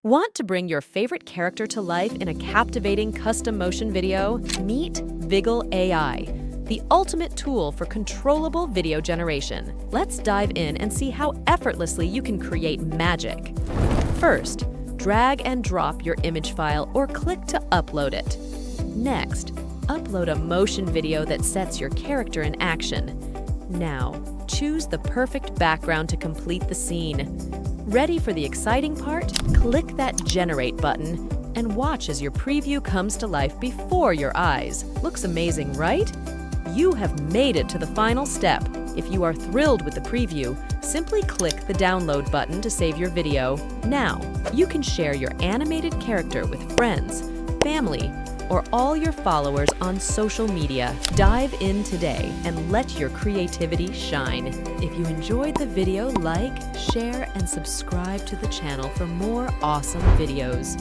Want to bring your favorite character to life in a captivating custom motion video? Meet Viggle AI, the ultimate tool for controllable video generation. Let's dive in and see how effortlessly you can create magic. First, drag and drop your image file or click to upload it. Next, upload a motion video that sets your character in action. Now, choose the perfect background to complete the scene. Ready for the exciting part? Click that Generate button and watch as your preview comes to life before your eyes. Looks amazing, right? You have made it to the final step. If you are thrilled with the preview, simply click the Download button to save your video. Now, you can share your animated character with friends, family, or all your followers on social media. Dive in today and let your creativity shine. If you enjoyed the video, like, share, and subscribe to the channel for more awesome videos.